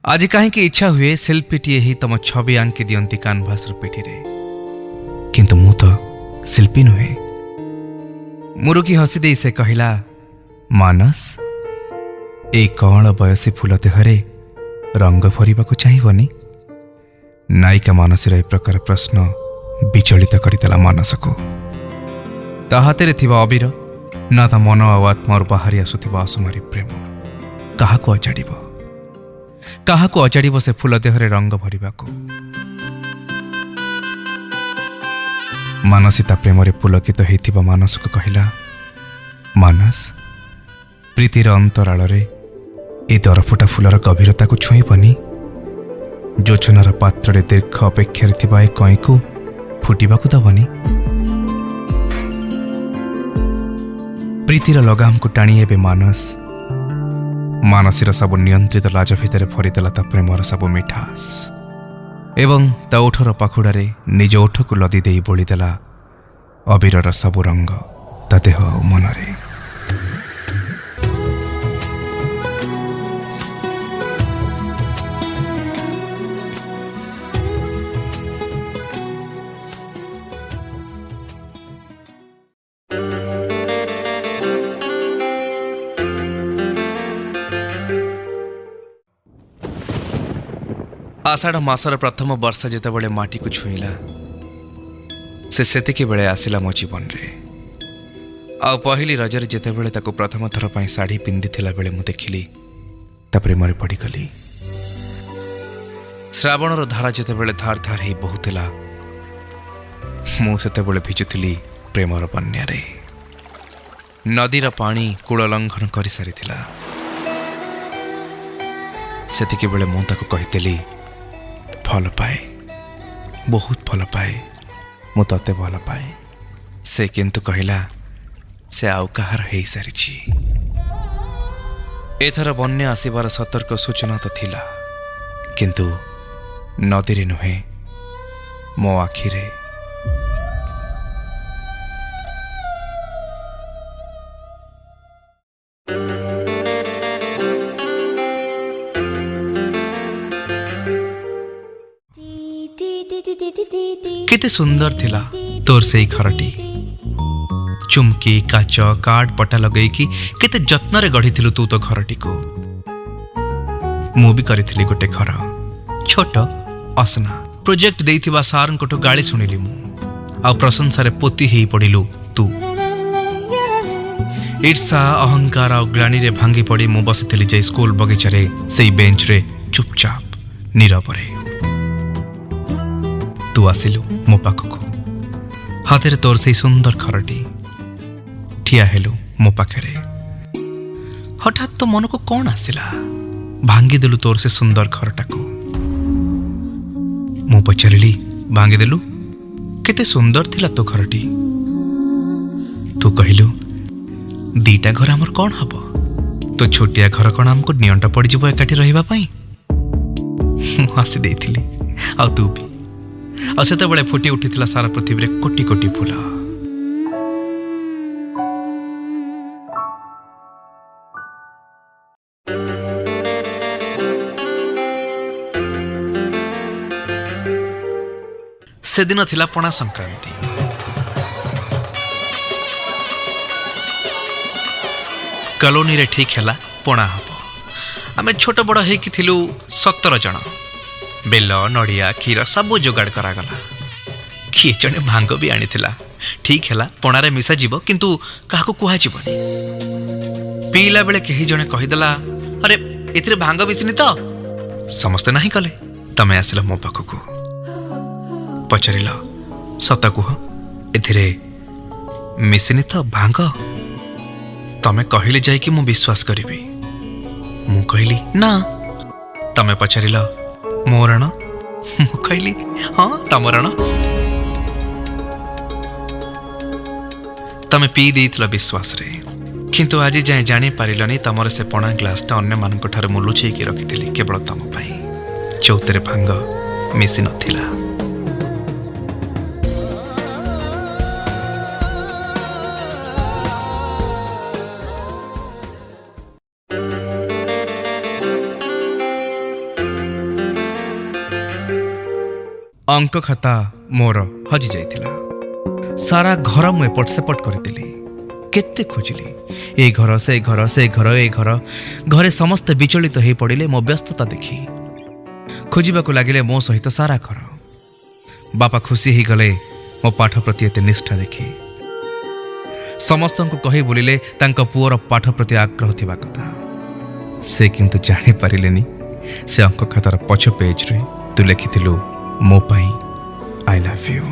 आज कहीं इच्छा हुए शिल्पीटीए ही तुम छवि आंकी दियंती कानभास पिठी रे किंतु मु तो शिल्पी नुहे। मुरुकी हसी दे से कहला, मानस ए कौन बयसी फूल देहरे रंग भरवाक चाहिबनी। नायिका मानसीर ए प्रकार प्रश्न विचलित करदेला मानस को। ता हाथ अबीर ना ता मन आ आत्मा बाहरी आसुथिबा असुमारी प्रेम काहाको अजाड़िब काहाको अजाड़िब से फूल देहरे रंग भरवाक। मानसी ता प्रेम पुलकित होइथिबा मानस को कहला, मानस प्रीतिर अंतराल रे ए दरफुटा फूलर गभीरता को छुईबनी। जोचनार पात्र दीर्घ अपेक्षा थिबा ए कई को फुटिबाकु दबनी। प्रीतिर लगाम को टाणी एबे मानस मानसीर सबु नियंत्रित लाज भितर भरीदेला ता प्रेमर सबु मिठास एवं ता ओठर पाखुड़ारे निज ओठ को लदी देई बोलीदेला अबीरर सबु रंग ता देह और मनरे। आषाढ़ मासर प्रथम वर्षा जितेबाला माटी को छुईला से बेले आसिला मो जीवन रे। आ पहली रजर जितेबाला ताको प्रथम थर पर शाढ़ी पिंधि बेले मु देखिली ता प्रेम पड़गली। श्रावणर धारा जितेबाला धार धार ही बहुला मुझे भिजुली प्रेमर बन्यारे। नदीर पानी कूल लंघन कर सारी सेतिके बेले मु ताको कहिदेली भल पाए, बहुत भल पाए, मु तते भल पाए। से किंतु कहला से आउ कहार हो सारी। एथर बन्या आसबार सतर्क सूचना तो थिला किंतु नदी नुहे मो आखिरे। केते सुंदर थिला तोर से घरटी। चुमकी काच कार्ड पटा लगे कि केते जत्न रे गढ़ी तू तो घरटी को। मु भी करी गोटे घर छोट असना। प्रोजेक्ट देइथिबा सार कोठो गाली सुनिली मु आ प्रशंसा रे पोती हेई पड़िलु तू। ईर्षा अहंकार और ग्लानी रे भांगी पड़ी मु बसिथिली जे स्कूल बगीचा रे सेई बेंच रे चुपचाप नीरव रे। तू आसिलु मो पाखको हाथ रे तोर से सुंदर खरटी ठिया हेलु मो पाखरे। हठात तो मन को कौन आसिला भांगी देलु तोर से सुंदर घरटा को। मु पचारिली भांगी देलु केते सुंदर थिला तो घरटी। तू कहिलु दीटा घर हमर कौन हबो तो छोटिया घर कौन हमको नियंटा पड़ जिवो एकाठी रहिबा पई। मु हसी देइथिली आ तू भी आ सेते बेले फुटी उठिथिला सारा पृथ्वी रे कोटी कोटी फूल। से दिन थिला पणा संक्रांति। कॉलोनी रे ठीक हैला पणा हबो। आमे छोट बड़ हेकि थिलु 17 जण। बेल नड़िया क्षीर सब जोगाड़ करागला। किए जड़े भांग भी आनी थिला। ठीक है पणारे मिसा जीव किंतु काहाको कुहा जीवनी। पीला बेले कही जने कहीदेला, अरे एथिरे भांग मिसिनी तो। समस्ते नहीं कले। तमे आसिल मो पाखको पचारिल, सत कुह एथिरे मिसिनी तो भांग। तमे कहिले जाई कि मु विश्वास करिबी। मु कहली ना। तमे पचारिल मोरण। मु कहली हाँ तमरण। तमे पी देइथिल विश्वास रे किंतु आज जाए जानी पारिलनी तमर से पणा ग्लासटा अन्य मानक ठारे मु लुचेकी रखिथिली केवल तम पई। चौथरे भांग मिसी नथिला। अंक खाता मोर हजि जाइथिला। सारा घर मु एपट सेपट करथिली, केते खोजिली ए घर से घर से घर ए घर। घरे समस्त विचलित हो पड़िले मो व्यस्तता देखि। खोजिबाकू लागिले मो सहित सारा घर। बापा खुशी ही गले मो पाठ प्रति एते निष्ठा देखि। समस्त को कही बोलिले तांका पुअर पाठ प्रति आग्रह थिबा कथा। से किंतु जानि पारिलेनी से अंक खातार पछ पेज रे तू लिखिथिलु मो पाई I love you,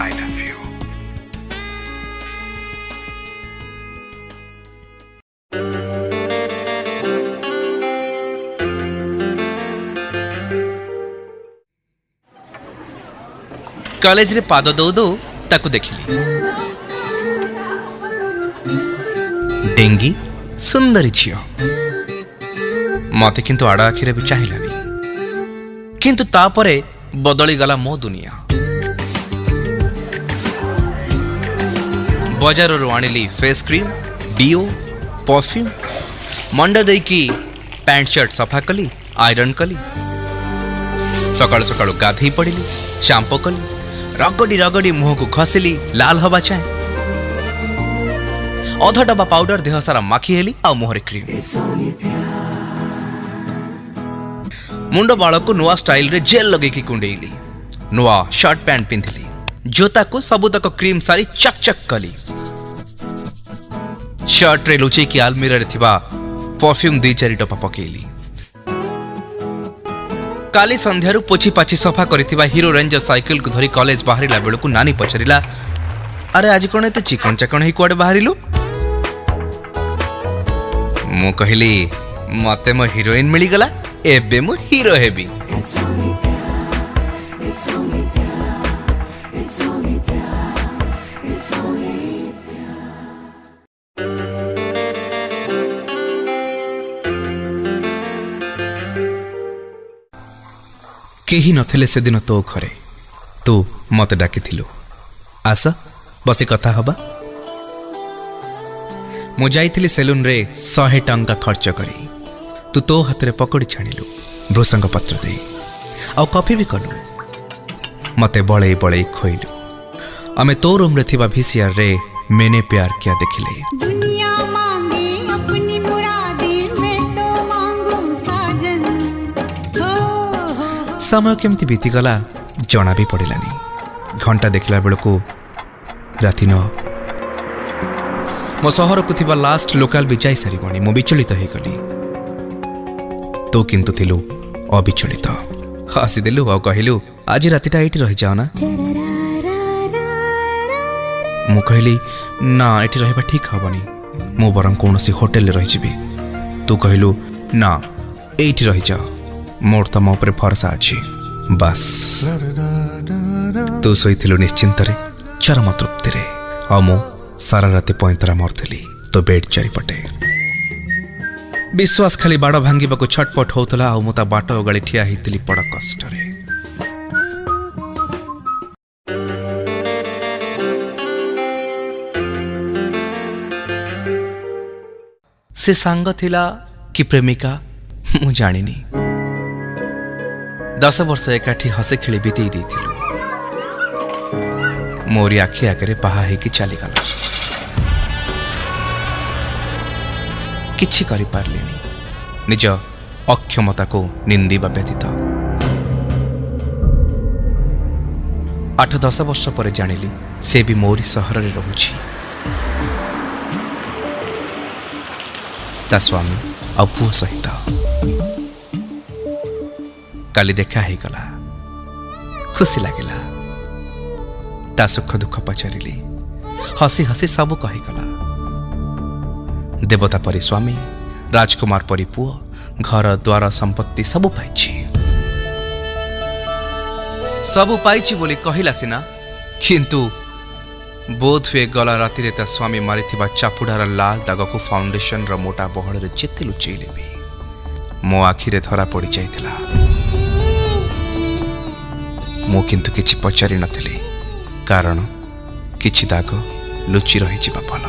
I love you. College रे पाद दौ दौ ताकू देखिली। डेंगी सुंदरी झियो। मते किंतु आड़ आखिरे भी चाहिलानी। किंतु तापरे बदली गला मो दुनिया। बाजार रो आनिली फेस क्रीम, डिओ, परफ्यूम। मंडा देकी पैंट शर्ट सफा कली, आयरन कली। सकाळ सकाळ गाधई पड़िली, शैम्पू कली, रगड़ी रगड़ी मुह को घसिली लाल हवा चाहे। अध डबा पाउडर देह सारा माखी हेली आ मुहरे क्रीम। मुंड बाल को नुआ स्टाइल रे जेल लगे की कुंडेली। नुआ शर्ट पैंट पिंधिली। जोता को सबुतक क्रीम सारी चक चक कली। शर्ट रे लुचे की आलमीरा रे थिबा परफ्यूम 2-4 टपा पकेली। काली संध्यारू पोछी पाछी सफा करिथिबा हीरो रेंजर साइकिल को धरी कॉलेज बाहरिला बेलकू नानी पचरिला, अरे आज कौन एते चिकन चकन ही कुआडे बाहरिलु? मु कहली मते मो हीरोइन मिली गला, एबे मु हीरो हेबी। केही नथिले से दिन तो घरे। तू मते डाकिथिलु, आस बसी कथा हबा। मु जाइथिली सेलून रे 100 टंका खर्च करी। तू तो हाथ रे पकड़ी छाणिलु भृसंग पत्र दे आ कॉफी भी कलु। मते बड़े बड़े खोइलु। आमे तो रूम रे थिबा VCR रे मैंने प्यार किया देखिले। दुनिया मांगे अपनी मुरादें, मैं तो मांगू साजन। समय केमती बीती गला जना भी पड़िलानी। घंटा देखला बेलकू राति 9। मो सहर को थिबा लास्ट लोकल भी जाई सारी मो विचलित हो गली। तो किंतु थिलु अविचलित। हसी देलु आ कहिलु आज रातिटा एठी रहि जाओ ना। मु कहली ना एठी रहबा ठीक हबनी, मु बरं कोनसी होटल रे रहि जिबी। तू कहलु ना एठी रहि जा, मोर त मो ऊपर भरोसा अछि बस। तू सोइथिलु निश्चिंत रे, चरम तृप्ति रे। आ मु सारा राति पैंतरा मरथिली तो बेड चारिपटे। विश्वास खाली बाड़ भांगिबाकू छटपट होतला। आ मु ता बाट ओगाली ठिया हितली बड़ कष्ट रे। से सांग थिला कि प्रेमिका मु जानिनी। 10 वर्ष एकाठी हसे खेली बीती देथिलु। मोरी आखि आगे बाहा होगी चलीगला। किछि करि पारलिनी निज अक्षमता को निंदिबा व्यतीत। 8-10 वर्ष पर जानिली से भी मोरी सहर रे रहुछि। ता स्वामी आ पुओ सहित काली देखा ही गला। खुशी लागिला। ता सुख दुख पचारिली। हसी हसी सब कहीगला। देवता परी स्वामी, राजकुमार परी पुओ, घर द्वार संपत्ति सबु पाइछि। सबु पाइछि बोली कहिला सिना, किंतु बोध हुए गला राति रे ता स्वामी मारिथिबा चापुडार लाल दाग को फाउंडेशन र मोटा बहल रे जेते लुचैले भी मो आखिरे धरा पड़ी जाइथिला। मो किंतु किछि पचारि नथिली, कारण किछि दाग लुचि रहि जिबा भल।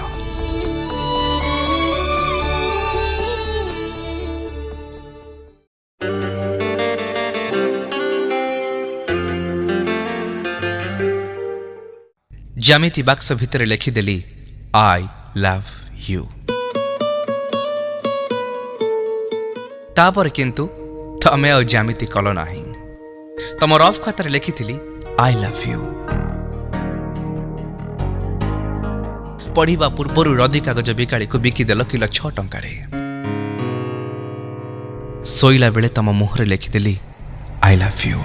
ज्यामिति बाक्स भितर लिखिदेली आई लव यू। तापर किंतु तमे आ ज्यामिति कल नाही। तम रफ खातार लिखिथिली आई लव यू। पढ़िबा पूर्व रदी कागज बिकाड़ी को बिकिदेल किलो 6 टंकारे। शोइला बेले तम मुहरे लिखिदेली आई लव यू।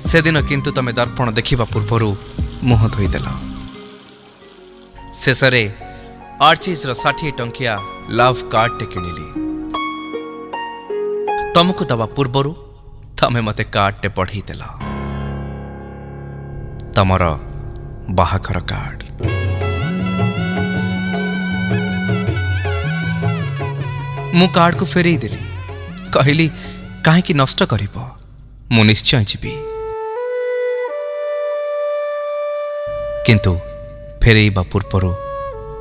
से दिन किंतु तमे दर्पण देखिबा पूर्व मुह धोईदेल। शेषरे आर्चिज 60 टंकिया लव कार्ड टे किनिली। तुमको दबा पूर्व तमे मते कार्ड टे पढ़ी देल। तमर बाहाघर कार्ड। मु कार्ड को फेरई देली। कहली काहेकि नष्ट करिबो, मु निश्चय जीवी। किंतु फेरईबा पूर्व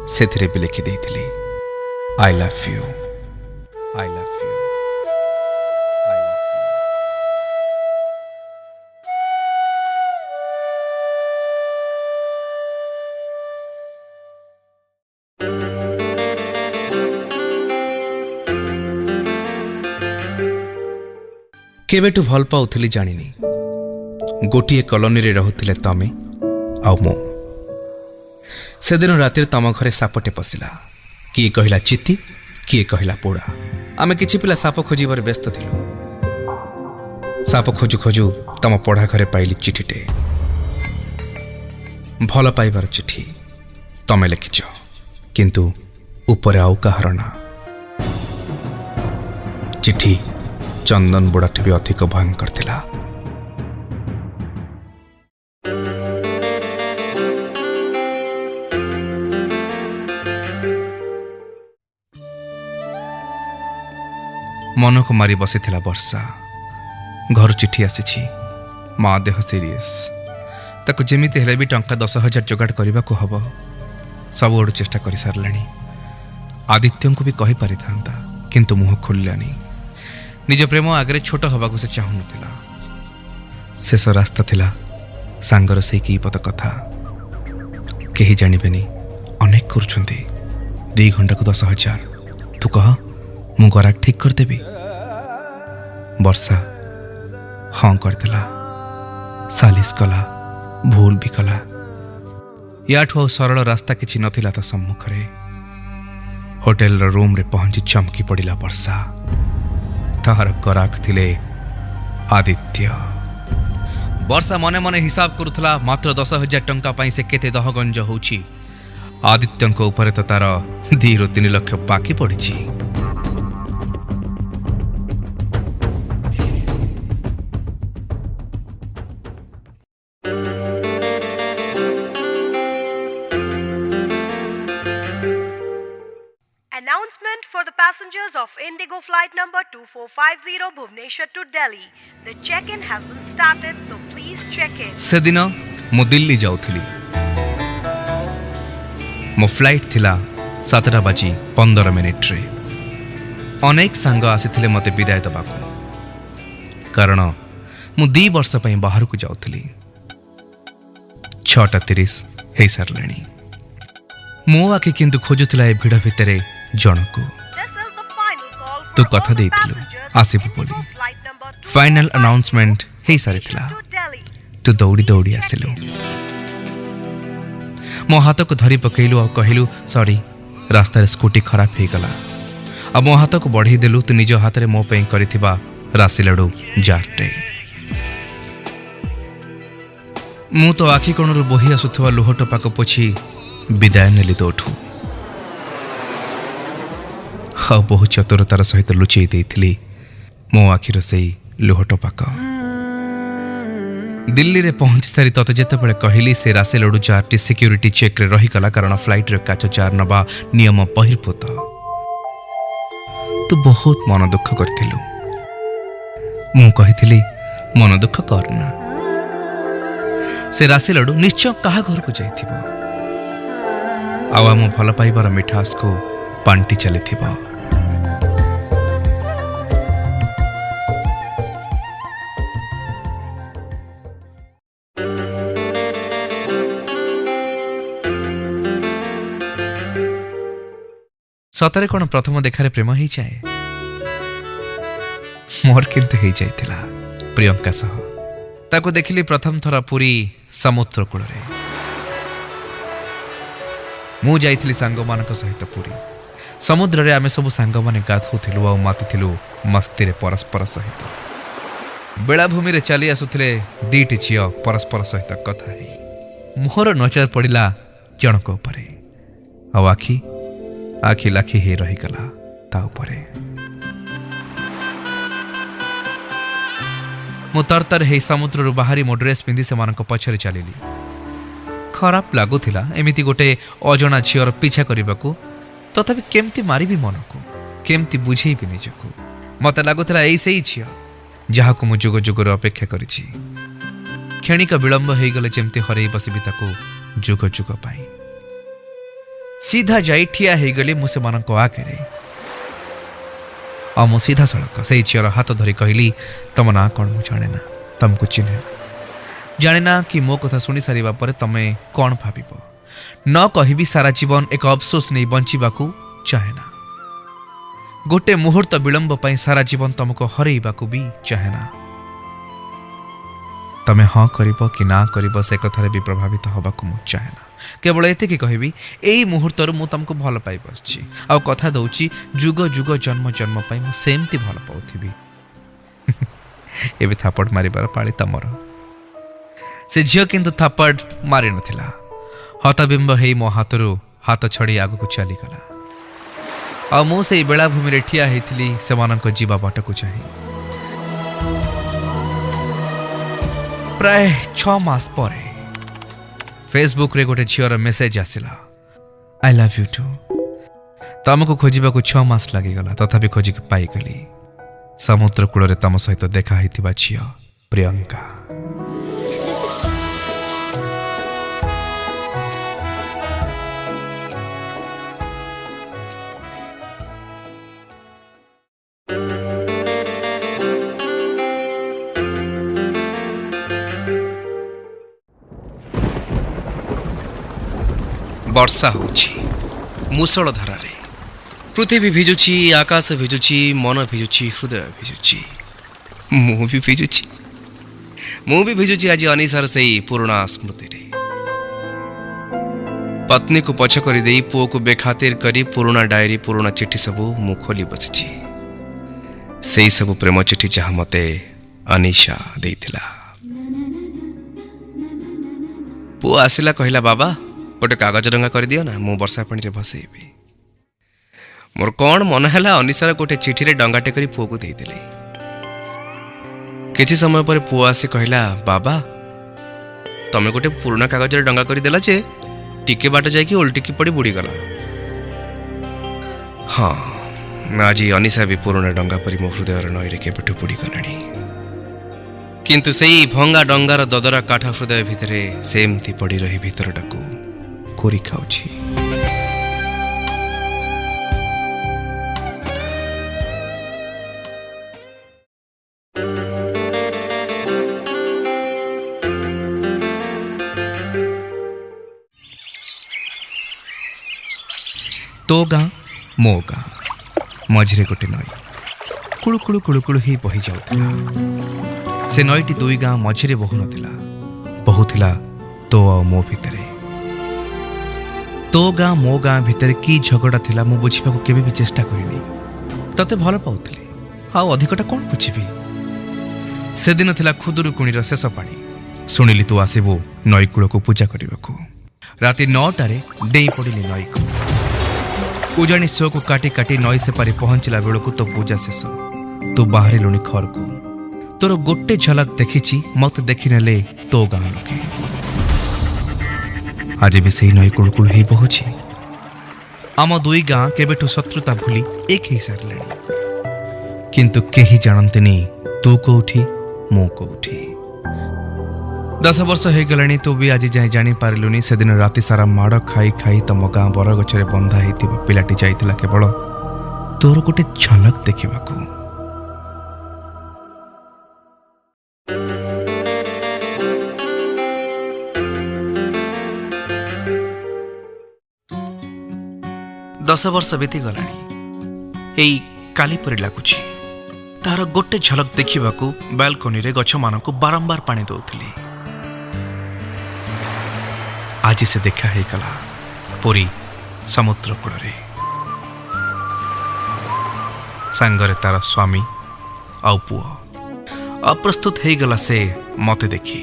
सेथिरे भी लिखि देइथिली I love you, I love you, I love you. केबेटू भल पाउथिली जानिनी। गोटिए कॉलोनी रे रहुथिले तमे आ मो। से दिन रातिर तम घरे सापटे पशिला। किए कहला चित्ती, किए कहला पोड़ा। आमे किछि पिला साप खोजिबार व्यस्त थिलु। साप खोजु खोजु तम पढ़ा घरे पाइली चिठीटे। भल पाइबार चिठी तमे लिखिछ, किंतु ऊपर आउ काहार ना। चिठी चंदन बुढ़ाटी भी अधिक भयंकर थिला। मन को मारी बसी थिला वर्षा। घर चिठी आसी। माँ देह सीरीयस। ताको जेमिति हेले भी टंका 10,000 जोगाड़ करने को हब। सब आड़ चेष्टा कर सारे। आदित्य को भी कही पारि था, किंतु मुह खोलिलानी। निज प्रेम आगे छोट हवा को से चाहू नथिला। शेष रास्ता थिला सांगर से की पद कथा। केही जानिबेनी, अनेक करुछंती। 2 घंटा को 10,000। तू कह मु गराक ठीक कर देबी। वर्षा हाँ करदेला। सालिस कला, भूल भी कला। याठू आ सरल रास्ता किछि नथिला ता सम्मुखरे। होटेल रूम रे पहुंची चमकी पड़िला वर्षा। ताहार गराक थिले आदित्य। वर्षा मने मने हिसाब करुथला मात्र 10,000 टंका पाई से केते दहगंज होउछि। आदित्यंको ऊपर तो तार 2 ରୁ 3 लक्ष बाकी पड़िछि। Announcement for the passengers of Indigo flight number 2450 Bhubaneswar to Delhi. The check-in has been started, so please check in. से दिन मु दिल्ली जाउथली। मो फ्लाइट थिला 7:15 रे। अनेक सांग आसीथिले मते विदाय दबाकू। कारण मु 2 वर्ष पई बाहर को जाउथली। 6:30 हे सरलेनी। मो आके किंतु खोजुथला ए भिड़ भितरे जनकू। तू कथा देइथिलु आसिबु बोली। फाइनल अनाउंसमेंट हे सारिथिला। तू दौड़ी दौड़ी आसिलु। मो हाथ को धरी पकईलु और कहलु सॉरी, रास्ता रे स्कूटी खराब हे गला। अब मो हाथ को बढ़ई देलु। तू निज हाथ रे मो पे करिथिबा राशि लडू जारटे। मु तो आखि कोणरू बोही आसुथवा लुह टपा को पोछि विदाय नेली तोठू। हाँ बहु चतुरतार सहित लुचई देइथिली मो आखिर से लुह टपाक। दिल्ली रे पहुंची सारी तते जेतेबेले कहली से राशि लडू जारटी सिक्योरिटी चेक रे रही गला। कारण फ्लाइट रे काच जार नबा नियम बहिर्भूत। तू बहुत मन दुख करथिलु। मु कहिथिली मन दुख करना। से राशि लडू निश्चय कहा घर को जाइथिबो। आवा मो भल पाइबार मिठास को पांटी चलिथिबो। सतरे कौन प्रथम देखार प्रेम हो जाए मोर किंतु हो जाइथिला प्रियंका सह ताको देखिली प्रथम थर पूरी समुद्र कूल मु जाइथिली सांग मानक सहित पूरी समुद्र रे आमे सब सांग माने गाधुथिलु आ मातिथिलु मस्ती रे परस्पर सहित बेलाभूमि रे चली आसुथिले दीटी झियो परस्पर सहित कथा हे मोहर नजर पड़िला जनक उपरे आ आखि आखि लाखि हे रहीगला ता उपरे मु तरतर हे समुद्र बाहरी मो ड्रेस पिंधि से मानक पछरे चलिली खराब लागुथिला एमिति गोटे अजणा झियर पिछा करबाकू तथापि केमती मारिबी मनकू केमती बुझेइबी निजकू मते लागुथिला एई सेई झिय जहाकू मु जुग जुगर अपेक्षा करिछि क्षणिक विलंब हो गले जेमती हरई बसबी ताकू जुग जुग पाई सीधा जाई ठिया हो गली मु से मानक आगे मु सीधा सड़क से झीर हाथ धरी कहली तम ना कौन मु जाने ना तुमको चिन्हे जाने ना कि मो कथा शुणी सारिबा परे तमे कौन भाबिब न कहिबी सारा जीवन एक अफसोस नहीं बंचिबाकू चाहे ना गोटे मुहूर्त विलंब पाई सारा जीवन तुमको हरइबाकू भी चाहे ना तमे हाँ करिब कि ना करिब से कथारे भी प्रभावित हबाकू मु चाहे ना केवल एतिकी कहबी एई मुहूर्तर मु तुमको भल पाई बसछि आ कथा दउछि जुग जुग जन्म जन्म पाई मु सेमती भल पाउथिबी एबे थापड़ मारिबार पाळी तमर से झियो किंतु थापड़ मारि नथिला हतबिंब हेई मो हातरू हाथ छड़ी आगु को चली गला आ मु सेई बेलाभूमि रे ठिया हेथिली सेमानक जीवा बाटकू चाहि प्राय 6 मास परे फेसबुक रे गोटे झियर मेसेज आसिला आई लव यू टू तमको खोजिबा को 6 मास लागिगला तथापि खोजिक पाइगली समुद्र कूल रे तम सहित देखा हेतिबा झिय प्रियंका वर्षा होछि मुसळ धारारे पृथ्वी भिजुछि आकाश भिजुछि मन भिजुछि हृदय भिजुछि मु भी भिजुछि आज अनिसार सेई पुराना स्मृति रे पत्नी को पछ कर देई पुओ को बेखातिर करी पुराना डायरी पुराना चिट्ठी सब मु खोली बसिछि सेई सब प्रेम चिट्ठी जहा मते अनिशा देइथिला पुओ आसिला कहला बाबा गोटे कागज रंगा कर दियो ना मु वर्षा पानी रे भसेबी मोर कौन मन हैला अनिसार गोटे चिठी रे डंगाटे करी पुओ को देइदेले किछि समय पर पुओ आसी कहला बाबा तमे गोटे पुराना कागज रे डंगा करी देला जे टिके बाट जाई कि उल्टी की पड़ी बुड़ी गला हां आज अनिसा भी पुराना डंगा परी मो हृदय रे नई रे केबेठु बुड़ी गलानी किंतु सेई भंगा डंगार ददरा काठा हृदय भितरे सेमती पड़ी रही भीतरटाकू कोरी खाउछि तो गाँ मो गाँ मझिरे गोटे नई कुळु कुळु कुळु कुळु ही बही जाउथिला से नईटी दुई गाँ मझिरे बहु नथिला बहुथिला तो आ मो भितरे तो गाँ मो गाँ भितर की झगड़ा थिला मु बुझिबा को केबे भी चेष्टा करिनी तते भल पाउथले आ अधिकटा कोन बुझिबी से दिन थिला खुदुरुकुणीर शेष पाणी सुनिली तू आसीबो नई कूल को पूजा करबाकू राति 9 रे डेई पड़िली नई को उजाणी शो को काटी काटी नई से पारी पहुंचला बेलू तो पूजा शेष तू बाहरी लुणी घर को तोर गोटे झलक देखी मत देखी नेले तो गाँ लोके आज भी से नई कुल कुल ही बहुची आम दुई गाँ केबेठु शत्रुता भूली एक ही सारे किंतु केही जानते तू कौठी मु कौठी 10 वर्ष हो गलानी तू भी आज जाए जानी पारिलुनी से दिन राति सारा माड़ खाई खाई तम गाँ बरगछरे बंधा होता पिलाटी जाइतिला केवल तोर गोटे झलक देखिबाकू 10 ବର୍ଷ ବିତି ଗଲାଣି। ଏଇ କାଲି ପରି ଲାଗୁଛି। ତାହାର ଗୋଟେ ଝଲକ ଦେଖିବାକୁ ବାଲକୋନିରେ ଗଛମାନଙ୍କୁ ବାରମ୍ବାର ପାଣି ଦେଉଥିଲି। ଆଜି ସେ ଦେଖା ହେଇଗଲା ପୁରୀ ସମୁଦ୍ର କୂଳରେ, ସାଙ୍ଗରେ ତାର ସ୍ୱାମୀ ଆଉ ପୁଅ। ଅପ୍ରସ୍ତୁତ ହେଇଗଲା ସେ ମତେ ଦେଖି।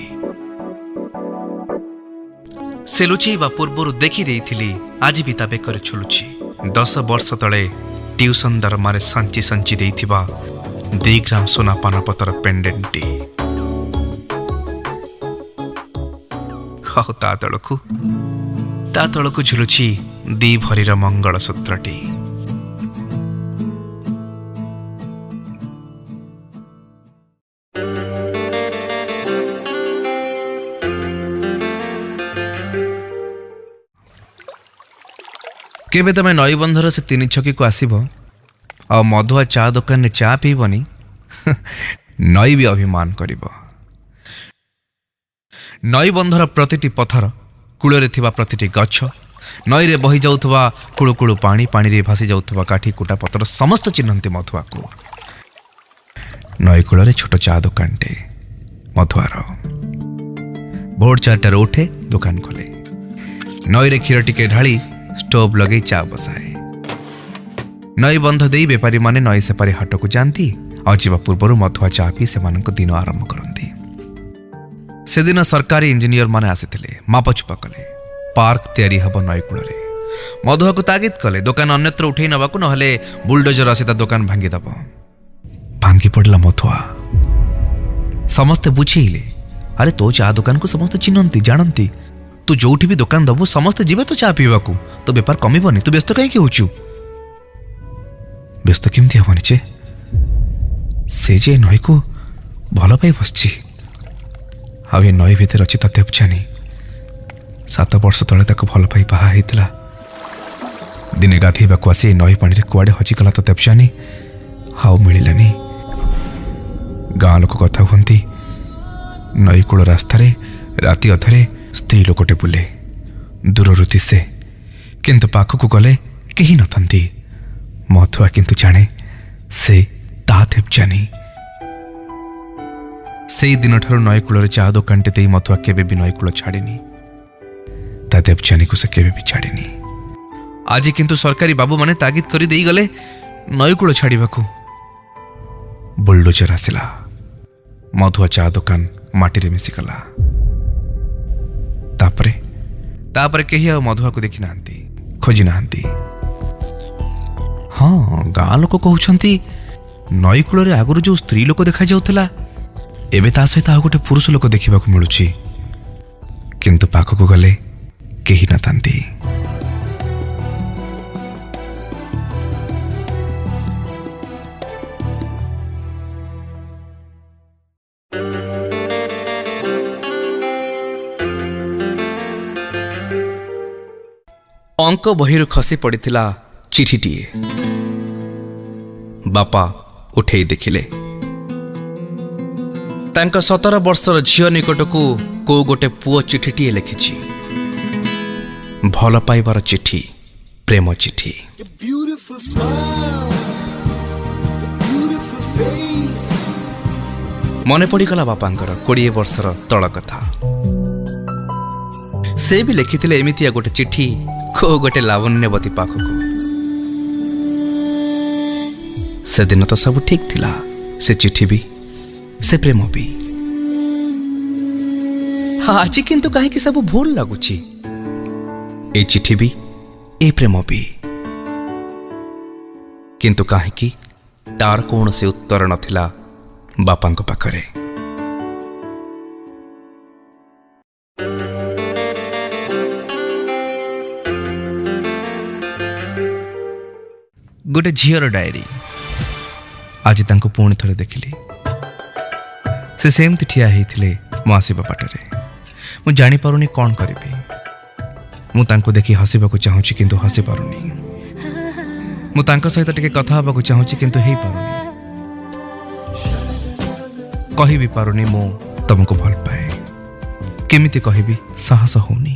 ସେ ଲୁଚେଇବା ପୂର୍ବରୁ ଦେଖି ଦେଇଥିଲି ଆଜି ବି ତା ବେକରେ ଝୁଲୁଛି 10 ବର୍ଷ ତଳେ ଟ୍ୟୁସନ ଦରମାରେ ସାଞ୍ଚି ସାଞ୍ଚି ଦେଇଥିବା 2 ଗ୍ରାମ ସୁନା ପାନପତର ପେଣ୍ଡେଣ୍ଟଟି। ଆଉ ତା ତଳକୁ ଝୁଲୁଛି 2 ଭରିର ମଙ୍ଗଳସୂତ୍ରଟି। କେବେ ତମେ ନଈବନ୍ଧର ସେ 3 ଛକିକୁ ଆସିବ ଆଉ ମଧୁଆ ଚା ଦୋକାନରେ ଚା ପିଇବନି, ନଈ ବି ଅଭିମାନ କରିବ। ନଈବନ୍ଧର ପ୍ରତିଟି ପଥର, କୂଳରେ ଥିବା ପ୍ରତିଟି ଗଛ, ନଈରେ ବହି ଯାଉଥିବା କୁଳୁ କୁଳୁ ପାଣି, ପାଣିରେ ଭାସି ଯାଉଥିବା କାଠି କୁଟା ପଥର ସମସ୍ତ ଚିହ୍ନନ୍ତି ମଧୁଆକୁ। ନଈ କୂଳରେ ଛୋଟ ଚା ଦୋକାନଟେ ମଧୁଆର। ଭୋର 4ଟାରେ ଉଠେ, ଦୋକାନ ଖୋଲେ। ନଈରେ କ୍ଷୀର ଟିକେ ଢାଳି ଷ୍ଟୋଭ ଲଗେଇ ଚା ବସାଏ। ନଈ ବନ୍ଧ ଦେଇ ବେପାରୀମାନେ ନଈ ସେପାରି ହାଟକୁ ଯାଆନ୍ତି ଆଉ ଯିବା ପୂର୍ବରୁ ମଧୁଆ ଚା ପିଇ ସେମାନଙ୍କ ଦିନ ଆରମ୍ଭ କରନ୍ତି। ସେଦିନ ସରକାରୀ ଇଞ୍ଜିନିୟର ମାନେ ଆସିଥିଲେ, ମାପଚୁପା କଲେ। ପାର୍କ ତିଆରି ହେବ ନଈ କୂଳରେ। ମଧୁଆକୁ ତାଗିଦ କଲେ ଦୋକାନ ଅନ୍ୟତ୍ର ଉଠେଇ ନେବାକୁ, ନହେଲେ ବୁଲଡୋଜର ଆସି ତା ଦୋକାନ ଭାଙ୍ଗିଦେବ। ଭାଙ୍ଗି ପଡ଼ିଲା ମଧୁଆ। ସମସ୍ତେ ବୁଝେଇଲେ, ଆରେ ତୋ ଚା ଦୋକାନକୁ ସମସ୍ତେ ଚିହ୍ନନ୍ତି, ଜାଣନ୍ତି। ତୁ ଯୋଉଠି ବି ଦୋକାନ ଦବୁ ସମସ୍ତେ ଯିବେ ତ ଚା ପିଇବାକୁ, ତ ବେପାର କମିବନି। ତୁ ବ୍ୟସ୍ତ କାହିଁକି ହଉଛୁ? ବ୍ୟସ୍ତ କେମିତି ହବନି ଯେ? ସେ ଯେ ନଈକୁ ଭଲ ପାଇ ବସିଛି, ଆଉ ଏ ନଈ ଭିତରେ ଅଛି ତା ଦେବଯାନୀ। 7 ବର୍ଷ ତଳେ ତାକୁ ଭଲ ପାଇ ବାହା ହେଇଥିଲା। ଦିନେ ଗାଧେଇବାକୁ ଆସି ଏ ନଈ ପାଣିରେ କୁଆଡ଼େ ହଜିଗଲା ତ ଦେବଯାନୀ, ଆଉ ମିଳିଲାନି। ଗାଁ ଲୋକ କଥା ହୁଅନ୍ତି, ନଈ କୂଳ ରାସ୍ତାରେ ରାତି ଅଧରେ ସ୍ତ୍ରୀ ଲୋକଟେ ବୁଲେ। ଦୂରରୁ ଦିଶେ, କିନ୍ତୁ ପାଖକୁ ଗଲେ କେହି ନଥାନ୍ତି। ମଧୁଆ କିନ୍ତୁ ଜାଣେ ସେ ତା ଦେବଯାନୀ। ସେଇ ଦିନଠାରୁ ନଈ କୂଳରେ ଚା ଦୋକାନଟେ ଦେଇ ମଧୁଆ କେବେ ବି ନଈ କୂଳ ଛାଡ଼ିନି। ତା ଦେବଯାନୀକୁ ସେ କେବେ ବି ଛାଡ଼ିନି। ଆଜି କିନ୍ତୁ ସରକାରୀ ବାବୁମାନେ ତାଗିଦ କରି ଦେଇଗଲେ ନଈ କୂଳ ଛାଡ଼ିବାକୁ। ବୁଲଡୋଜର ଆସିଲା। ମଧୁଆ ଚା ଦୋକାନ ମାଟିରେ ମିଶିଗଲା। ତାପରେ କେହି ଆଉ ମଧୁଆକୁ ଦେଖି ନାହାନ୍ତି, ଖୋଜି ନାହାନ୍ତି। ହଁ, ଗାଁ ଲୋକ କହୁଛନ୍ତି ନଈ କୂଳରେ ଆଗରୁ ଯୋଉ ସ୍ତ୍ରୀ ଲୋକ ଦେଖାଯାଉଥିଲା, ଏବେ ତା ସହିତ ଆଉ ଗୋଟେ ପୁରୁଷ ଲୋକ ଦେଖିବାକୁ ମିଳୁଛି। କିନ୍ତୁ ପାଖକୁ ଗଲେ କେହି ନଥାନ୍ତି। ଅଙ୍କ ବହିରୁ ଖସି ପଡ଼ିଥିଲା ଚିଠିଟିଏ। ବାପା ଉଠେଇ ଦେଖିଲେ। ତାଙ୍କ 17 ବର୍ଷର ଝିଅ ନିକଟକୁ କୋଉ ଗୋଟେ ପୁଅ ଚିଠିଟିଏ ଲେଖିଛି। ଭଲ ପାଇବାର ଚିଠି, ପ୍ରେମ ଚିଠି। ମନେ ପଡ଼ିଗଲା ବାପାଙ୍କର 20 ବର୍ଷର ତଳ କଥା। ସେ ବି ଲେଖିଥିଲେ ଏମିତିଆ ଗୋଟେ ଚିଠି କୋଉ ଗୋଟେ ଲାବଣ୍ୟବତୀ ପାଖକୁ। ସେଦିନ ତ ସବୁ ଠିକ ଥିଲା, ସେ ଚିଠି ବି, ସେ ପ୍ରେମ ବି। ଆଜି କିନ୍ତୁ କାହିଁକି ସବୁ ଭୁଲ ଲାଗୁଛି? ଏ ଚିଠି ବି, ଏ ପ୍ରେମ ବି। କିନ୍ତୁ କାହିଁକି ତାର କୌଣସି ଉତ୍ତର ନଥିଲା ବାପାଙ୍କ ପାଖରେ। ଗୋଟେ ଝିଅର ଡାଏରୀ। ଆଜି ତାଙ୍କୁ ପୁଣି ଥରେ ଦେଖିଲି। ସେ ସେମିତି ଠିଆ ହେଇଥିଲେ ମୋ ଆସିବା ବାଟରେ। ମୁଁ ଜାଣିପାରୁନି କ'ଣ କରିବି। ମୁଁ ତାଙ୍କୁ ଦେଖି ହସିବାକୁ ଚାହୁଁଛି, କିନ୍ତୁ ହସି ପାରୁନି। ମୁଁ ତାଙ୍କ ସହିତ ଟିକେ କଥା ହେବାକୁ ଚାହୁଁଛି, କିନ୍ତୁ ହେଇପାରୁନି। କହିବି ପାରୁନି ମୁଁ ତମକୁ ଭଲ ପାଏ। କେମିତି କହିବି, ସାହସ ହଉନି।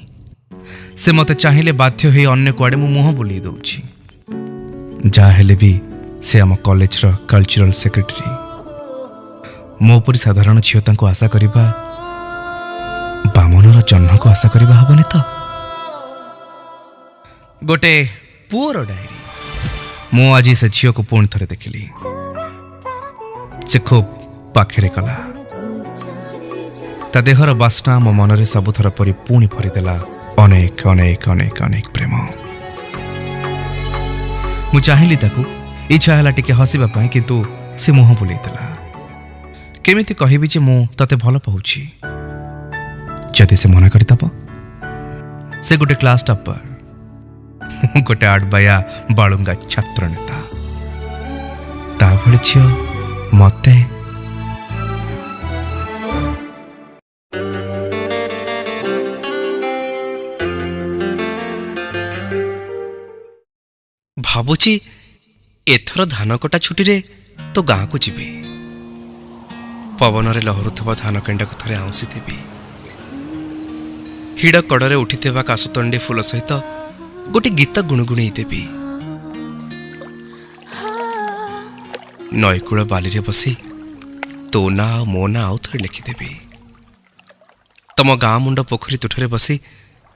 ସେ ମତେ ଚାହିଁଲେ ବାଧ୍ୟ ହେଇ ଅନ୍ୟ କୁଆଡ଼େ ମୁଁ ମୁହଁ ବୁଲେଇ ଦଉଛି। जहाँ हेले भी से आम कॉलेज रो कल्चरल सेक्रेटरी मो परी साधारण झील तांको आशा करिबा बामनर जन्म को आशा करिबा हबनी तो गोटे पुअर डायरी मु आज से झील को पुणी थरे देखिली से खूब पाखे कला ता देहर बास्ना मो मनरे सबुथर परी पुणी भरीदेला अनेक अनेक अनेक अनेक प्रेम मु चाहिली ताकू इच्छा है टिके हसवा पाई किंतु से मुह बुलेदेला केमिति कहबी जे मु तते भल पाउछि जदि से मना करदब से गोटे क्लास टॉपर गोटे आडबाया बालुंगा छात्र नेता ता भली झियो मते भाबुची एथर धान कटा छुट्टी रे तो गाँ को जीवे पवन रे लहरुवा धान केंडा को थरे आउसी देवी हिड़ कड़े उठिवा काशतंडी फूल सहित गोटे गीत गुणगुणई देवी नईकूल बाली रे बसी तो ना मो ना आउ थे लिखिदेवी तम गाँ मुंड पोखरी तुठरे बसी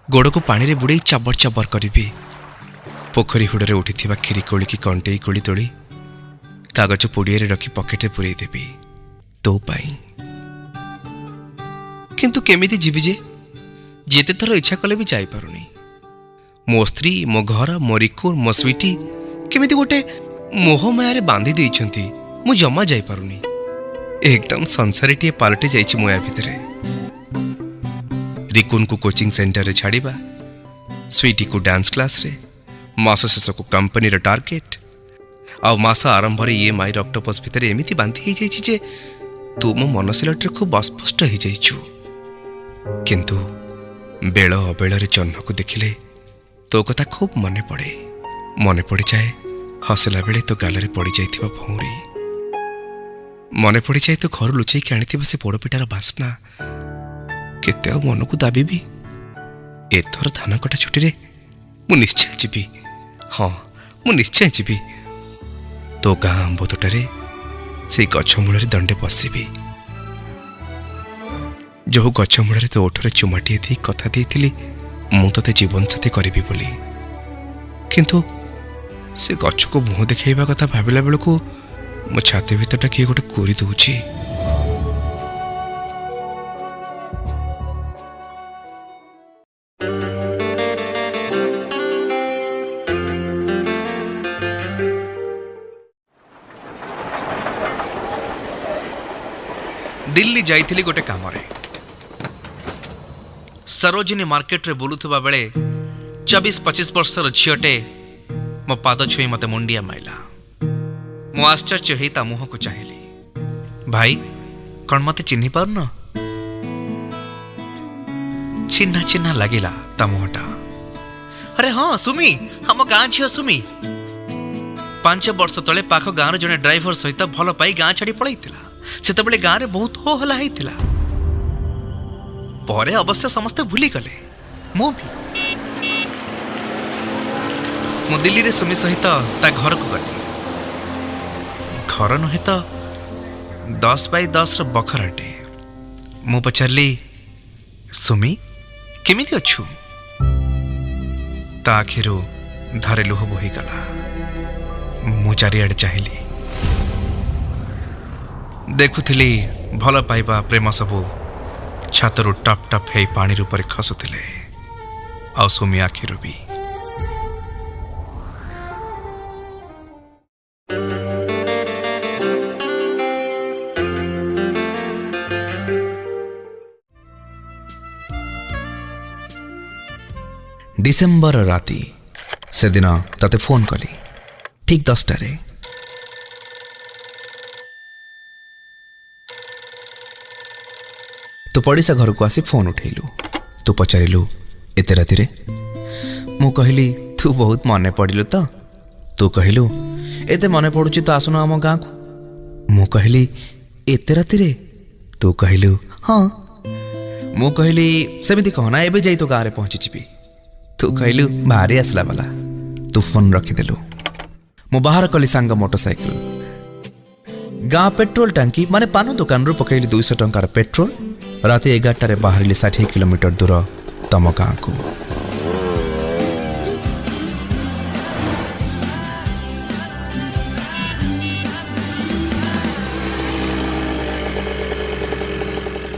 गोड़ को पानी रे बुड़े चाबर चाबर करी पोखरी हुड़े उठिथिबा खीरी कोली की कंटेई कोली तोली कागज पुड़िए रखी पकेटे पुरई देवी तो पाई किंतु केमिति जीवी जे जेते थर इच्छा कले भी जाई पारुनी मो स्त्री मो घर मो रिकुर मो स्वीटी केमिति गोटे मोह माया रे बांधी देइछंती मु जमा जाई पारुनी एकदम संसारीटिए पालटी जाइछि मोया भितरे रिकुन को कोचिंग सेंटर रे छाड़ीबा स्वीटी को डांस क्लास रे मास शेष को कंपनी रे टार्गेट आ मास आरंभ रे EMI ऑक्टोपस भितर एमिति बांधी हे जाइछि जे तुम मनसिलट रे खूब अस्पष्ट हे जाइछु किंतु बेल अबेल रे जन्म को देखिले तो कथा खूब मने पड़ी जाए हसला बेले तो गाल पड़ जाइथिबा भौरी मने पड़ी जाए तो घर लुचई के आनिथिबा से पोड़पिटार बास्ना केते मन को दाबी एथर धान कटा छुट्टी रे मु निश्चय जीवी हाँ मु निश्चय जीवी तो गाँ आंब तोटारे से गछ मूल दंडे बसबी जो गछ मूल तो ओठरे चुमाटिए दी कथा देइथिली मु तते जीवन साथी करिबी बोली किंतु से गछ को मुह देखाइबा कथा भाबिला बेलको मो छाती भीतरटा किए गोटे कोरी दउछि दिल्ली जाइथिली गोटे काम रे सरोजिनी मार्केट रे बुलुथुबा बेले 24-25 वर्षर झीटे मो पाद छुई मते मुंडिया माइला मो आश्चर्य हेई ता मुह को चाहिली भाई कौन मते चिन्ही पारन चिन्हा चिन्हा लागिला ता मुहटा अरे हाँ सुमी हम गाँ झील सुमी 5 वर्ष तले पाख गाँव जने ड्राइवर सहित भल पाई गाँ छाड़ी पलैतिला सेतबेले गाँ रे बहुत हो हला हैतिला परे अवश्य समस्ते भूली गले मु दिल्ली रे सुमी सहित ता घर को गली घर नुहे तो 10x10 र बखराटे मु पचारली सुमी केमिति अछु ता आखिरु धारे लुह बोही गला मु चारिआडे चाहिली देखुथिली भल पाइबा प्रेम सबू छातरु टप टप हे पानी रूपरे खसुथिले आ सुमी आखिरु भी डिसेम्बर राति से दिन तते फोन कली ठीक 10टारे तू पड़ीसा घर को आसी फोन उठेलु तू पचारिलु एते राति रे मु कहली तू बहुत मने पड़िलु तो तू कहलु एते मने पड़ुची तो आसुन आम गाँ को मु कहली एते राति रे तू कहलु हाँ मु कहली सेमिति कहना एबे जाई तो गाँ रे पहुंची जीवी तू कहलु भारी आसला वाला तू फोन रखिदेलु मु बाहर कली सांग मोटरसाइकिल गाँ पेट्रोल टांकी माने पान दुकान रू पकईली 200 टंकार पेट्रोल राति 11 बाहर 60 किलोमीटर दूर तम गाँ को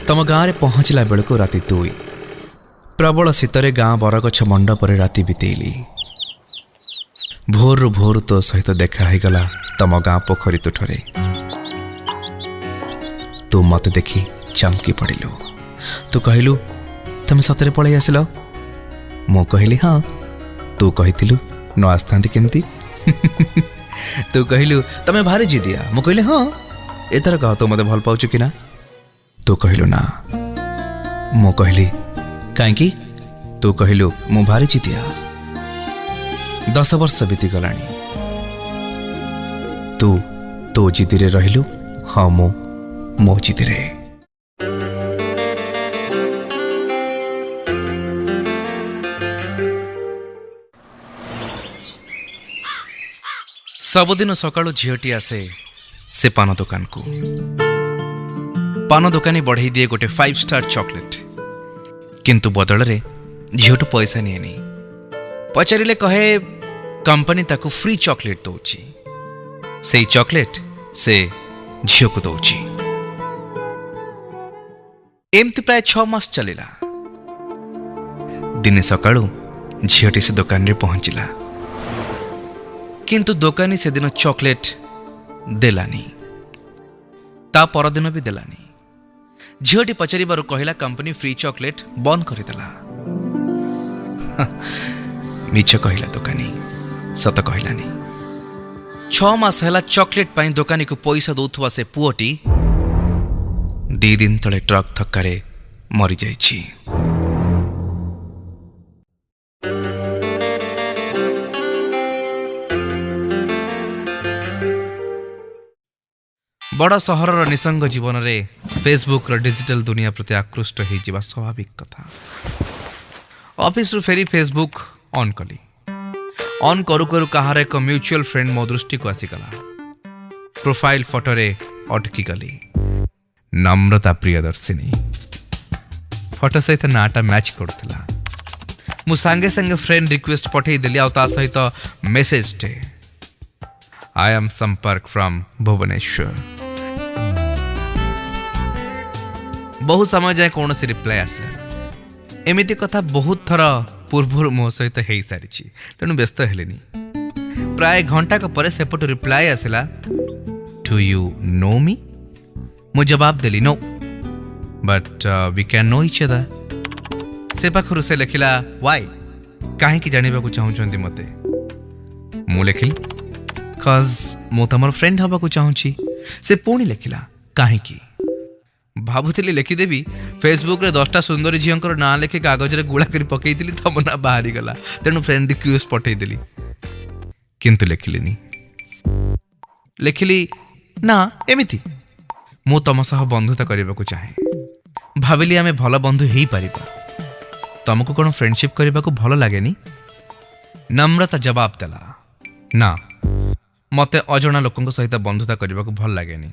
तम गाँव पहुँचला बेलू राति 2 प्रबल शीतरे गाँ बरगछ मंडपर राति बितेली भोर भोर तो सहित देखा ही गला तम गाँ पोखरी तुठरे तू मत देखी चमकी पड़िलु तू कहलु तुम सतरे पलि आसिल मु कहली हाँ तू कहिथिलु न आस्थांती केमती तू कहलु तमे भारी जिदिया मु कहली हाँ एथर कह तू मते भल पाउछु कि ना तू कहलु ना मु कहली काहेकि तू कहलु मु भारी जिदिया 10 वर्ष बीती गलानी तू तो जिदिरे रहिलु हाँ मो जिदिरे सबुदिन सकाळु झीटी आसे से पान दुकान को पान दुकानी बढ़ई दिए गोटे 5 स्टार चॉकलेट किंतु बदल रे झीटू पैसा निएनी पचारिले कहे कंपनी ताकू फ्री चॉकलेट दौची से चॉकलेट से झील को दौची एमती प्राय 6 मास चलिला दिने सकाळु झीटी से दुकान रे पहुंचिला किंतु दुकानी से दिन चॉकलेट देलानी ता परदिन भी देलानी झीटी पचारिबारु कहिला कंपनी फ्री चॉकलेट बंद करदेला मिछ कहिला दुकानी सत कहिलानी 6 मास हैला चॉकलेट पाई दुकानी को पैसा दौथुवा से पुओटी 2 दिन तले ट्रक थक्कारे मरी जाइछि बड़ सहर निसंग जीवन रे फेसबुक रो डिजिटल दुनिया प्रति आकृष्ट हो जावा स्वाभाविक कथा ऑफिस रु फेरी फेसबुक ऑन कली ऑन करू करू कहार एक म्यूचुअल फ्रेंड मो दृष्टि को आसीगला प्रोफाइल फोटो रे अटकी गली नम्रता प्रियदर्शिनी फोटो सहित नाटा मैच करथिला मु संगे संगे फ्रेंड रिक्वेस्ट पठेई देली आ ता सहित मेसेज टे आई एम संपर्क फ्रॉम भुवनेश्वर बहुत समय जाए कौन से रिप्लाई आसला एमिति कथा बहुत थर पूर्व मो सहित हो सारी तेणु व्यस्त हेलेनी प्राय घंटा पर सेपटू रिप्लाई आसला डू यू नो मी मु जवाब देली no but we can know each other से पाखरु से लिखिला व्हाई काहे की जानिबा को चाहउछंती मते मु लिखिली कज मु तमर फ्रेंड हबा को चाहूची से पुणी लिखिला काहे की भाबुली लिखिदेवी फेसबुक रे 10टा सुंदरी झीर ना लिखे कागज रे गुड़ा कर पकईली तम ना बाहरी गला तेणु फ्रेंड रिक्वेस्ट पठेदेली किंतु लिखिली ना एमिति मु तम सह बंधुता करने को चाहे भाविली आमे भल बंधु हो पारिबा तुमको कौन फ्रेंडशिप करने को भल लगेनी नम्रता जवाब देला ना मते अजणा लोकों सहित बंधुता करने को भल लगेनी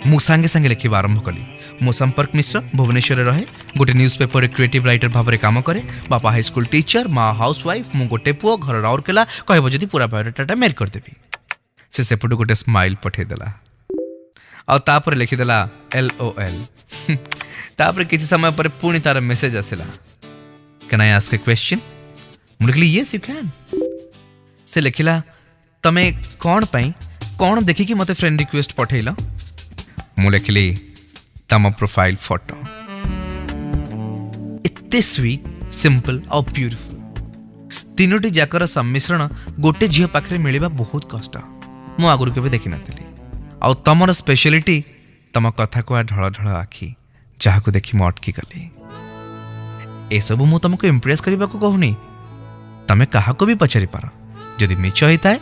मु सांगे सांगे लिखा आरंभ कली मो संपर्क मिश्र भुवनेश्वर रहे गोटे न्यूज़पेपर क्रिएटिव राइटर भाव में काम करे बापा हाईस्कूल टीचर माँ हाउस वाइफ मु गोटे पुओ घर राउरकेला कहब जदि पूरा बायोडाटा मेल करदेवी से सेपटू गोटे स्माइल पठेदेला आपर लिखिदेला LOL तापर किसी समय पर पुणी तार मेसेज आसला can I ask A question मु लिखली यस यू कैन से लिखिला तमे कौन पाई कौन देखिकी मते फ्रेंड रिक्वेस्ट पठेइला मु लिखली तम प्रोफाइल फोटो एते स्वीट सिंपल और ब्यूटीफुल तीनोटी जाकर सम्मिश्रण गोटे झील पाखे मिलवा बहुत कष्ट मु आगुरी केबे देखि नथिली आ तमर स्पेशलिटी तम कथा को ढळ ढळ आखि जहाँ को देखि मु अटकी गली ए सब मु तुमको इम्प्रेस करने को कहूनी तमे कहा को भी पचारि पार जदि मिछ होता है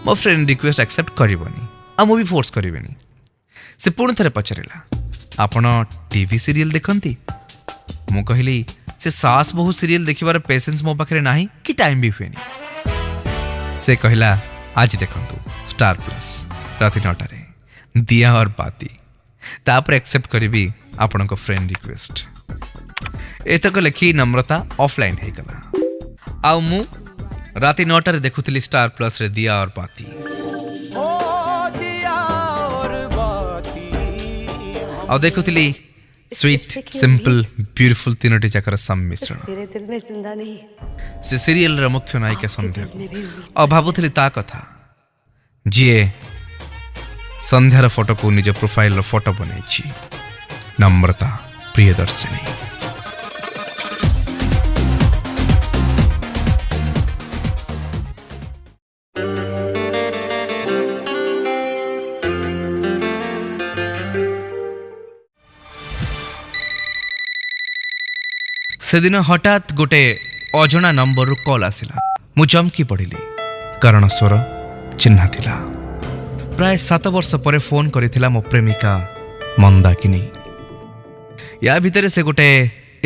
मो फ्रेंड रिक्वेस्ट एक्सेप्ट करबनी आ मु भी फोर्स करबेनी से पुणी थे पचारा आपण टीवी सीरियल देखती मु कहली से सास बहु सीरियल देखिबार पेशेंस मो पाखे नाही कि टाइम भी हुए से कहला आज देखंतु स्टार प्लस राति 9टारे दिया और बाती तापर एक्सेप्ट करी आपण फ्रेंड रिक्वेस्ट एतक लिखी नम्रता ऑफलाइन है गला आउ मु राति 9टारे देखुली स्टार प्लस रे दिया और बाती आउ देखुली स्वीट सिंपल ब्यूटीफुल तीनोटी जाकर सम्मिश्रण तेरे दिल में जिंदा नहीं से सीरियल रे मुख्य नायिका संध्या और भाबुथली ता कथा जीए संध्यार फोटो को निज प्रोफाइल फोटो बनई नम्रता प्रियदर्शिनी से दिन हठात गोटे अजणा नंबर कॉल आसिला मु चमकी पड़िली कारण स्वर चिन्हा थिला प्राय 7 वर्ष पर फोन करिथिला मो प्रेमिका मंदाकिनी या भितरे से गोटे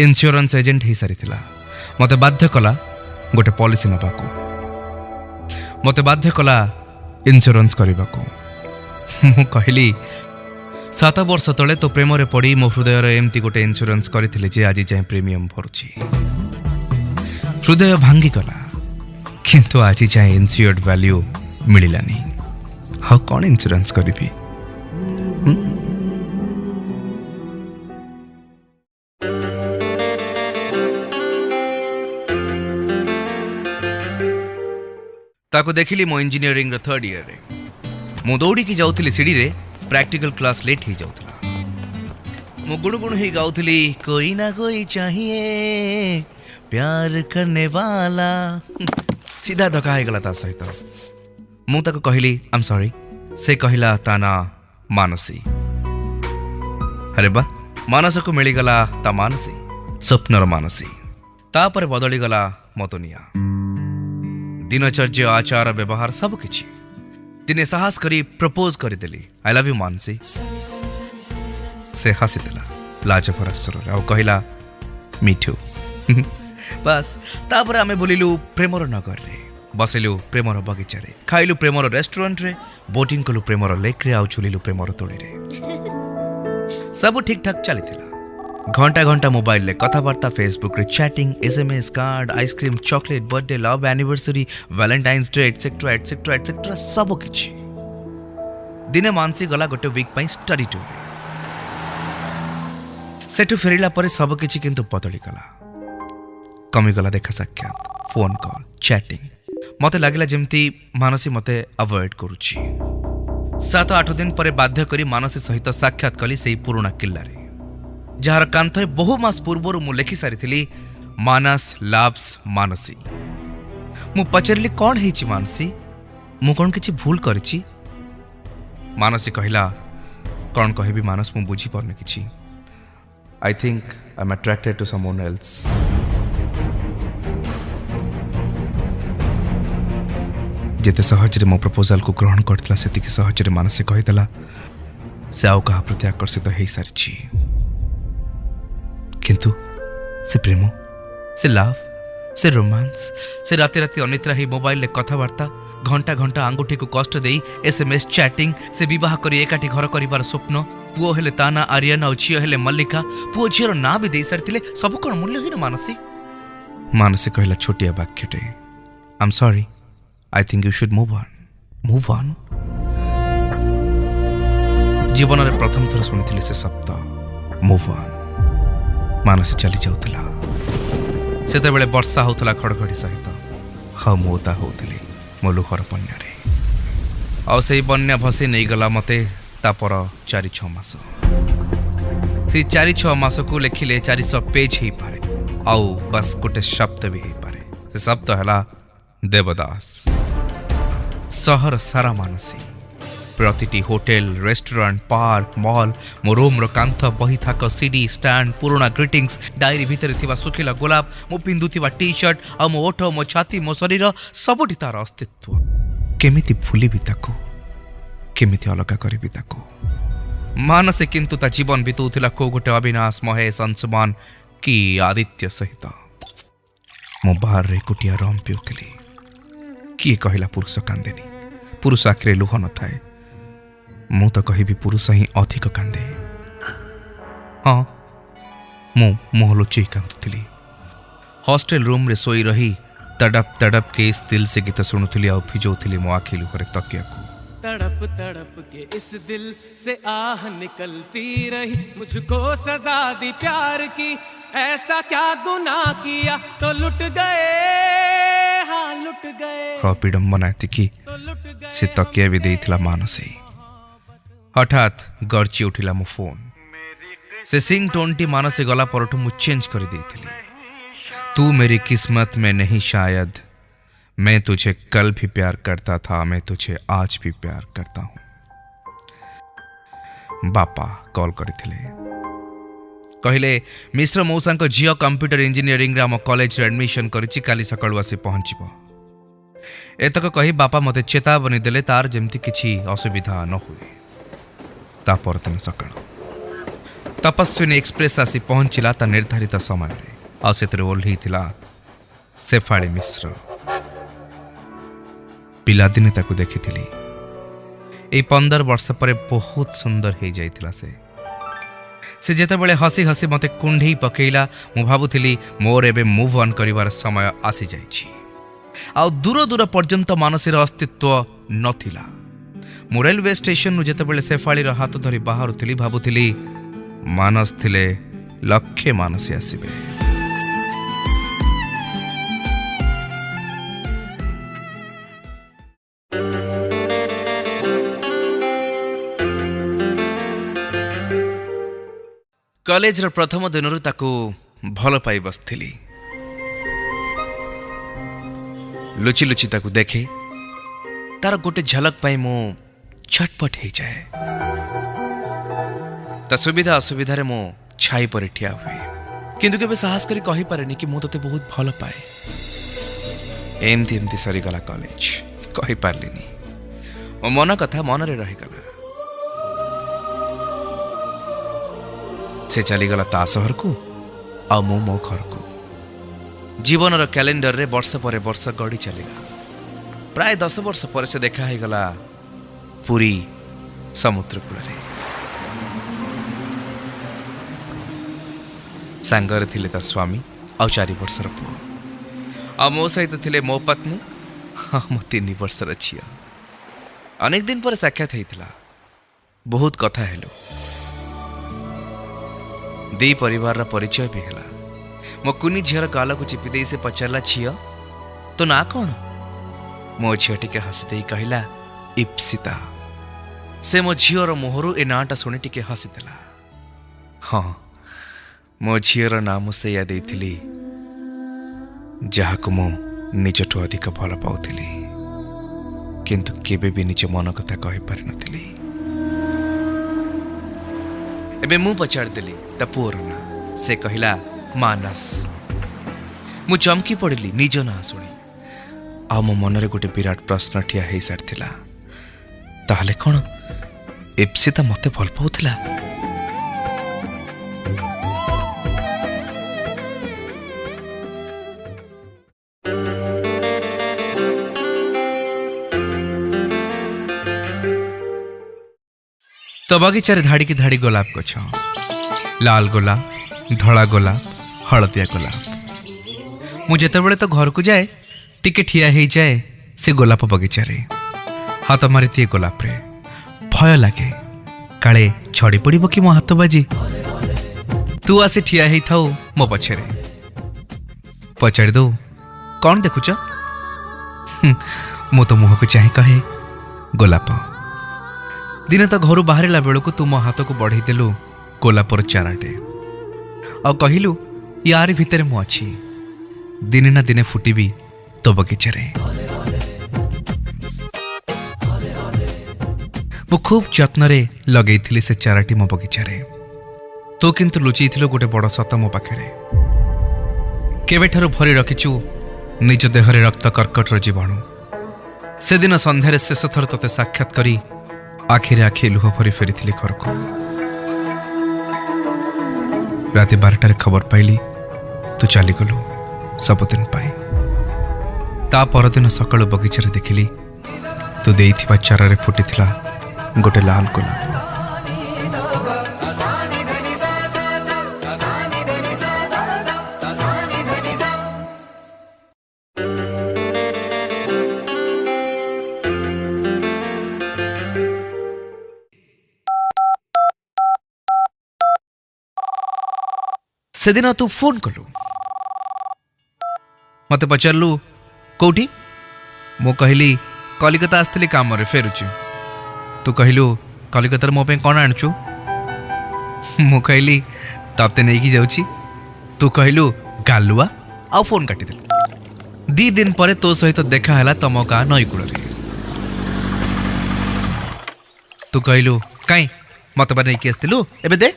इंश्योरेंस एजेंट ही सारिथिला मते बाध्य कला गोटे पॉलिसी नबाकू मते बाध्य कला इंश्योरेंस करबाकू मु कहली 7 वर्ष तले तो प्रेम रे पड़ी मो हृदय रे एमती गोटे इंश्योरेंस करिथिले जे आज जाय प्रीमियम भरुची हृदय भांगी गला किंतु आज जाय इंश्योर्ड वैल्यू मिलिलानी हाउ कौन इंश्योरेंस करिबी ताको देखिली मो इंजीनियरिंग रे 3rd ईयर रे मु दौड़ी की जाउथली सीढ़ी रे प्रैक्टिकल क्लास लेट ही जाउथला मु गुणगुण ही गाउथली कोई ना कोई चाहिए प्यार करने वाला सीधा धक्का है गला ता सहित मु ताको कहली आई एम सॉरी से कहला ता ना मानसी अरे बा मानस को मिली गला ता मानसी स्वप्नर मानसी तापर बदली गला मतनिया दिनचर्या आचार व्यवहार सब किछि दिने साहस करी प्रपोज करदेली आई लव यू मानसी से हसी देला लाज भरा स्वर आ कहला मिठू बस तापर आमे बोलिलु प्रेमर नगर रे बसिलु प्रेमर बगीचा रे खाइलु प्रेमर रेस्टोरेंट रे बोटिंग कलु प्रेमर लेक रे आ चुलिलु प्रेमर तोड़ी रे सब ठीक ठाक चलीथिला घंटा घंटा मोबाइल ले कथाबार्ता फेसबुक रे chatting SMS card ice cream chocolate birthday love anniversary Valentine's day etcetera etcetera etcetera सब किछि दिने मानसी गला गोटे वीक पई स्टडी टूर सेठु फेरिला पर सब किछि किंतु बदली गला कमी गला देखा साक्षात फोन कॉल चैटिंग मते लागिला जेमती मानसी मते अवॉइड करूछि 7-8 दिन पर बाध्य करी मानसी सहित साक्षात कली सेही पुराना किल्ला रे जार कांथरे बहु मास पूर्वर मु लिखि सारिथिली मानस लव्स मानसी मु पचरली कौन हेछि मानसी मु कौन किछि भूल करछि मानसी कहिला कौन कहबी मानस मु बुझी परने किछि I think I am attracted to someone else जेते सहज रे मो प्रपोजल को ग्रहण करतला सेति कि सहज रे मानसी कहितला से आउ कहा प्रति आकर्षित हेइ सारिछि किंतु से प्रेम से लव से रोमांस से राति राति अनिद्रा ही मोबाइल ले कथाबार्ता घंटा घंटा आंगुठी को कष्ट देई एसएमएस चैटिंग से विवाह करी एकाठी घर करिवार स्वप्न पुओ हेले ताना आर्यन और झियो हेले मल्लिका पुओ झियोर ना भी देई सारथिले सब कोन मूल्यहीन मानसी मानसी कहला छोटिया वाक्यटे I am sorry I think you should move on जीवन रे प्रथम थर सुनिथिले से शब्द मूव ऑन मानसी चली जाउतला सेते बेले वर्षा होतला खड़खड़ी सहित हा मोता होतली मो लुहर बन्या आ से बन्या भसी नहीं गला मते तापर 4-6 मास से 4-6 मास को लिखिले 400 पेज ही पारे आउ बस गोटे शब्द भी ही पारे से शब्द हला देवदास सहर सारा मानसी प्रतिटी होटेल रेस्टोरेंट पार्क मॉल मो रूम रो कांथ बही थाक सीडी स्टैंड पुराना ग्रीटिंग्स डायरी भितर थिबा सुखिला गोलाप मो पिंदुथिबा टी शर्ट आ मो ओठ मो छाती मो शरीर सबुठी तार अस्तित्व केमिति भूलिबी ताको केमिति अलगा करिबी ताको मानसे किंतु ता जीवन बितौथिला को गोटे अविनाश महेश अंशुमान की आदित्य सहित मो बाहर रे कुटिया रम पिउथिली किए कहिला पुरुष कांदेनी पुरुष आखिरे लुह न थाए मु तो कहिबी पुरुष ही अधिक कांदे हाँ मु मुह लुचई कांदुथिली हॉस्टेल रूम रे सोई रही तड़प तड़प के इस दिल से गीत शुणुली आ भिजौली मो आखि लुहरे तकिया को तड़प तड़प के इस दिल से आह निकलती रही मुझको सजा दी प्यार की ऐसा क्या गुनाह किया तो लुट गए हाँ लुट गए विडम्बना एतिकी तो लुट गए से तकिया भी देइथिला मानसी हठात गर्ची उठिला मो फोन से सिंग टोनटी मानसी गला परठू मु चेंज कर देइथिली तू मेरी किस्मत में नहीं शायद मैं तुझे कल भी प्यार करता था मैं तुझे आज भी प्यार करता हूं बापा कॉल करथिले कहले मिश्र मौसा झील कंप्यूटर इंजीनियरिंग रे आम कॉलेज रे एडमिशन करिछि काली सकाळु आसी पहुंचीबो एतक कही बापा मते चेतावनी देले तार जेमति किछि असुविधा न हुए ता परदिन सकाळ तपस्विनी एक्सप्रेस आसी पहुंचिला ता निर्धारित समय रे आ सेतरे ओल्ही थिला शेफाली मिश्र पिलादिने ताकू देखिथिली ए 15 वर्ष पर बहुत सुंदर हो जाइथिला से जेतेबेले हसी हसी मते कुंढी पकेइला मु भाबुथिली मोर एबे मूव ऑन करिवार समय आसी जाइछि आ दूर दूर पर्यंत मानसीर अस्तित्व नथिला मु रेलवे स्टेशन नु जेतेबेले शेफाली रो हाथ धरी बाहरुथिली भाबुथिली मानस थिले लक्षे मानसी आसीबे कॉलेज प्रथम दिन ताकू भल पाई बसथिली लुचि लुचि ताकू देखे तार गोटे झलक पाई मो छटपट हो जाए ता सुविधा असुविधा रे मो छाई पर ठिया हुए किंतु केबे साहस करी कहि पारेनी कि मु तते बहुत भल पाए एमती एमती सरी गला कॉलेज कहि पारलिनी मो मन कथा मन रे रही गला से चलीगला ता सहर को आ मो मो घर को जीवन रो कैलेंडर रे वर्ष पर वर्ष गड़ी चलीगा प्राय 10 वर्ष पर से देखा है गला पूरी समुद्र कूल रे सांगर थिले ता स्वामी आ 4 वर्षर पुओ आ मो सहित थिले मो पत्नी हाँ मो 3 वर्षर छिया अनेक दिन पर साक्षात होइतिला बहुत कथा हेलो दी परिवार परिचय भी है मो कुनी झीर गाल को चिपी दे से पचारा झील तो ना कौन मो झील टिके हसीदे कहला इप्सिता से मो झीर मुहरु ए नाटा शुणी टिके हसीदेला हाँ मो झीर नाम से या देइथिली जहाको मो निजठु अधिक भल पाउथिली किंतु केबे भी निज मन कथा कहि पारि नथिली एबे मु पचार देली ता पुअर ना से कहला मानस मु चमकी पड़िली निज ना शुणी आ मो मनरे गोटे विराट प्रश्न ठिया हो सारी ताहले कौन इप्सिता मते भल पाउथिला तो बगीचारे धाड़ी की धाड़ी गोलाप गछ लाल गोलाप धला गोलाप हलदिया गोलाप मु जेतेबेले तो घर को जाए टिके ठिया हो जाए से गोलाप बगीचारे हाथ मारिथी गोलाप रे भय लगे काले छड़ी पड़िबो कि मो हाथ बाजी तू आसी ठिया हेई थाउ मो पछरे पचारि दो कौन देखुच मु तो मुह को चाहे कहे गोलाप दिने तो घर बाहरिला बेलू तू मो हाथ को बढ़ई देलु गोलापर चाराटे आ कहलु यार भितर मु अच्छी दिने ना दिने फुटिबी तो बगीचारे मु खूब जत्न लगे से चाराटी मो बगीचारे तू किंतु लुचई गोटे बड़ सत मो पाखे केबेठारु भरी रखिचु निज देहरे रक्त कर्कटर जीवाणु से दिन संध्यारे शेष थर तोते साक्षात करी आखिरे आखि लुह भरी फेरी घर को राति 12टार खबर पाइली तू चलीगलु सबुदिन पाई ता परदिन सकाळु बगीचारे देखिली ତୁ ଦେଇଥିବା ଚାରାରେ ଫୁଟିଥିଲା ଗୋଟେ ଲାଲ ଗୋଲାପ। ସେଦିନ ତୁ ଫୋନ୍ କଲୁ, ମତେ ପଚାରିଲୁ କୋଉଠି? ମୁଁ କହିଲି କଲିକତା ଆସିଥିଲି କାମରେ ଫେରୁଛି। ତୁ କହିଲୁ କଲିକତାରେ ମୋ ପାଇଁ କ'ଣ ଆଣୁଛୁ? ମୁଁ କହିଲି ତତେ ନେଇକି ଯାଉଛି। ତୁ କହିଲୁ ଗାଲୁଆ, ଆଉ ଫୋନ୍ କାଟିଦେଲୁ। 2 ଦିନ ପରେ ତୋ ସହିତ ଦେଖା ହେଲା ତମ ଗାଁ ନଈକୂଳରେ। ତୁ କହିଲୁ କାଇଁ ମତେ ବା ନେଇକି ଆସିଥିଲୁ, ଏବେ ଦେ।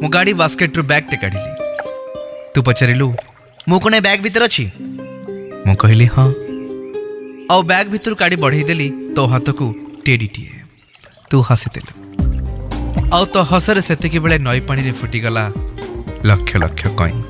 ମୁଁ ଗାଡ଼ି ବାସ୍କେଟ୍ରୁ ବ୍ୟାଗ୍ଟେ କାଢ଼ିଲି। ତୁ ପଚାରିଲୁ ମୁଁ କ'ଣ ଏ ବ୍ୟାଗ୍ ଭିତରେ ଅଛି? ମୁଁ କହିଲି ହଁ। ଆଉ ବ୍ୟାଗ୍ ଭିତରୁ କାଢ଼ି ବଢ଼େଇଦେଲି ତୋ ହାତକୁ ଟେଡ଼ିଟିଏ। ତୁ ହସିଦେଲୁ, ଆଉ ତୋ ହସରେ ସେତିକି ବେଳେ ନଈ ପାଣିରେ ଫୁଟିଗଲା ଲକ୍ଷ ଲକ୍ଷ କଏନ୍।